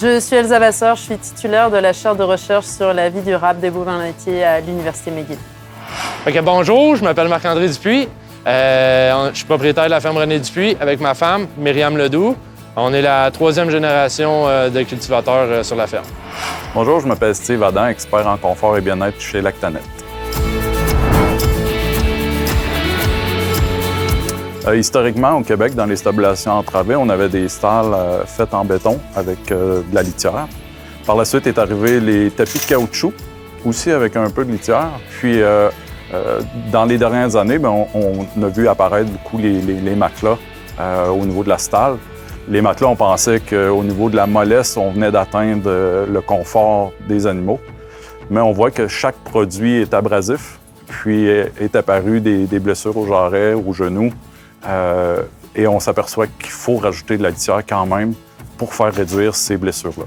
Je suis Elsa Vasseur, je suis titulaire de la chaire de recherche sur la vie durable des bovins laitiers à l'Université McGill. Bonjour, je m'appelle Marc-André Dupuis. Je suis propriétaire de la ferme René Dupuis avec ma femme, Myriam Ledoux. On est la troisième génération de cultivateurs sur la ferme. Bonjour, je m'appelle Steve Adam, expert en confort et bien-être chez Lactanet. Historiquement, au Québec, dans les stabulations entravées, on avait des stalles faites en béton avec de la litière. Par la suite est arrivé les tapis de caoutchouc, aussi avec un peu de litière. Puis, dans les dernières années, on a vu apparaître beaucoup les matelas au niveau de la stalle. Les matelas, on pensait qu'au niveau de la mollesse, on venait d'atteindre le confort des animaux. Mais on voit que chaque produit est abrasif, puis est apparu des blessures aux jarrets, aux genoux. Et on s'aperçoit qu'il faut rajouter de la litière quand même pour faire réduire ces blessures-là.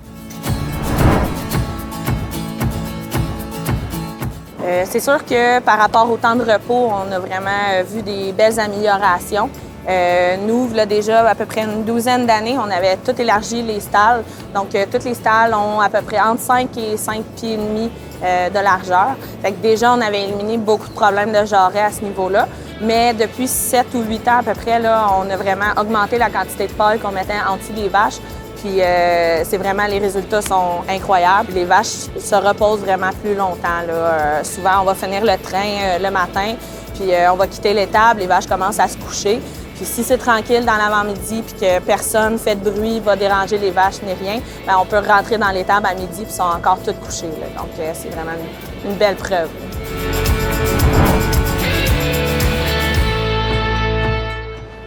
C'est sûr que par rapport au temps de repos, on a vraiment vu des belles améliorations. Nous, là, déjà à peu près une douzaine d'années, on avait tout élargi les stalles. Donc, toutes les stalles ont à peu près entre 5 et 5 pieds et demi de largeur. Fait que déjà, on avait éliminé beaucoup de problèmes de jarrets à ce niveau-là. Mais depuis 7 ou 8 ans à peu près, là, on a vraiment augmenté la quantité de paille qu'on mettait en dessous des vaches. Puis c'est vraiment, les résultats sont incroyables. Les vaches se reposent vraiment plus longtemps, là. Souvent, on va finir le train le matin, puis on va quitter l'étable, les vaches commencent à se coucher. Puis si c'est tranquille dans l'avant-midi puis que personne fait de bruit, va déranger les vaches ni rien, bien, on peut rentrer dans l'étable à midi puis sont encore toutes couchées, là. Donc c'est vraiment une belle preuve.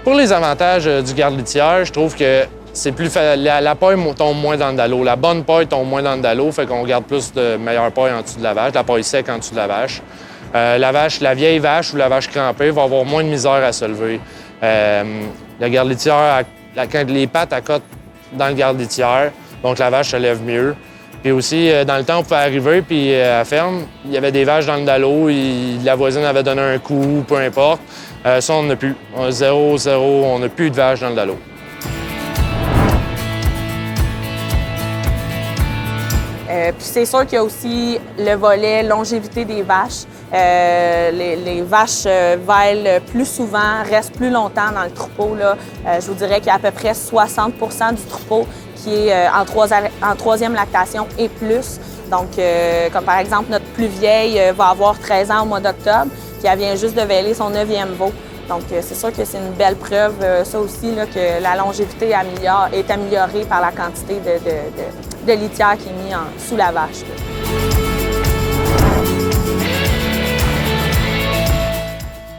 Pour les avantages du garde-litière, je trouve que c'est plus la paille tombe moins dans le dallo. La bonne paille tombe moins dans le dallo, fait qu'on garde plus de meilleure paille en dessous de la vache, de la paille sec en dessous de la vache. La vieille vache ou la vache crampée va avoir moins de misère à se lever. La garde-litière, quand les pattes accotent dans le garde-litière, donc la vache se lève mieux. Puis aussi, dans le temps, on pouvait arriver, puis à la ferme, il y avait des vaches dans le dallo, la voisine avait donné un coup, peu importe. Ça, on n'a plus. Zéro, on n'a plus de vaches dans le dallo. Puis c'est sûr qu'il y a aussi le volet longévité des vaches. Les vaches vêlent plus souvent, restent plus longtemps dans le troupeau, là. Je vous dirais qu'il y a à peu près 60 du troupeau qui est en troisième lactation et plus. Donc, comme par exemple, notre plus vieille va avoir 13 ans au mois d'octobre, puis elle vient juste de vêler son 9e veau. Donc, c'est sûr que c'est une belle preuve, ça aussi, là, que la longévité est améliorée par la quantité de litière qui est mise sous la vache, là.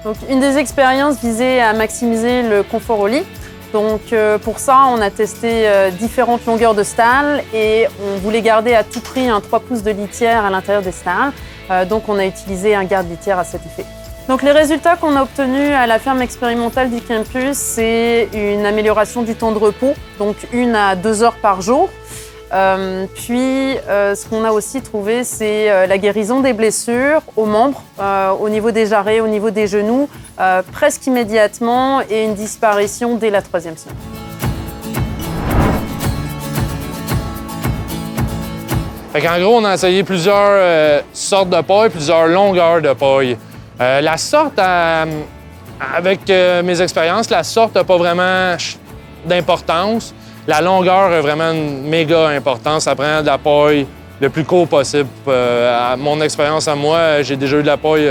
Donc, une des expériences visait à maximiser le confort au lit. Donc, pour ça, on a testé différentes longueurs de stalles et on voulait garder à tout prix un 3 pouces de litière à l'intérieur des stalles. Donc, on a utilisé un garde-litière à cet effet. Donc, les résultats qu'on a obtenus à la ferme expérimentale du campus, c'est une amélioration du temps de repos, donc 1 à 2 heures par jour. Ce qu'on a aussi trouvé, c'est la guérison des blessures aux membres, au niveau des jarrets, au niveau des genoux, presque immédiatement, et une disparition dès la 3e semaine. En gros, on a essayé plusieurs sortes de paille, plusieurs longueurs de paille. La sorte, avec mes expériences, la sorte n'a pas vraiment d'importance. La longueur a vraiment une méga importance. Ça prend de la paille le plus court possible. À mon expérience à moi, j'ai déjà eu de la paille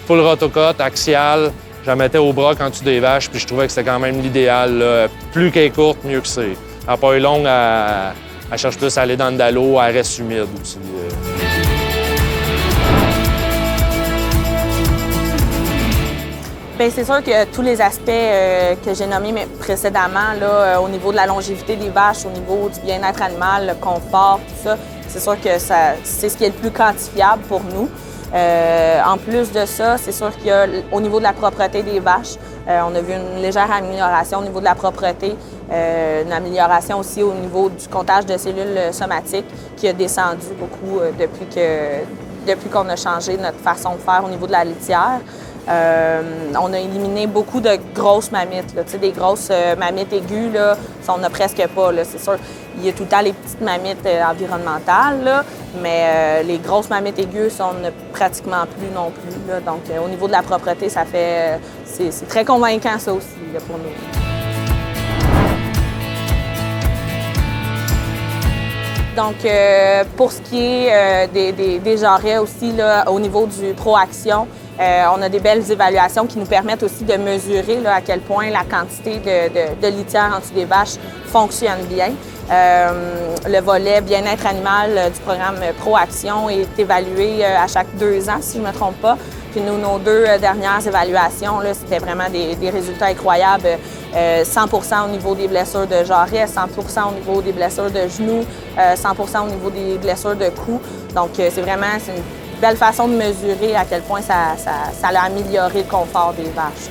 full rotocote, axiale. Je la mettais au bras en dessous des vaches, puis je trouvais que c'était quand même l'idéal, là. Plus qu'elle est courte, mieux que c'est. La paille longue, elle cherche plus à aller dans le dallo, elle reste humide aussi. Bien, c'est sûr que tous les aspects que j'ai nommés précédemment, là, au niveau de la longévité des vaches, au niveau du bien-être animal, le confort, tout ça, c'est sûr que c'est ce qui est le plus quantifiable pour nous. En plus de ça, c'est sûr qu'au niveau de la propreté des vaches, on a vu une légère amélioration au niveau de la propreté, une amélioration aussi au niveau du comptage de cellules somatiques qui a descendu beaucoup depuis qu'on a changé notre façon de faire au niveau de la litière. On a éliminé beaucoup de grosses mammites, là. Des grosses mammites aiguës, là, ça, on n'a presque pas, c'est sûr. Il y a tout le temps les petites mammites environnementales, là, mais les grosses mammites aiguës, ça, on n'a pratiquement plus non plus. Là. Donc, au niveau de la propreté, ça fait... c'est très convaincant, ça aussi, là, pour nous. Donc, pour ce qui est des jarrets aussi, là, au niveau du Pro-Action, on a des belles évaluations qui nous permettent aussi de mesurer là, à quel point la quantité de litière en dessous des vaches fonctionne bien. Le volet bien-être animal du programme Pro-Action est évalué à chaque 2 ans, si je ne me trompe pas. Puis nous, nos 2 dernières évaluations, c'était vraiment des résultats incroyables. 100% au niveau des blessures de jarret, 100% au niveau des blessures de genoux, 100% au niveau des blessures de cou. Donc, c'est une belle façon de mesurer à quel point ça a amélioré le confort des vaches.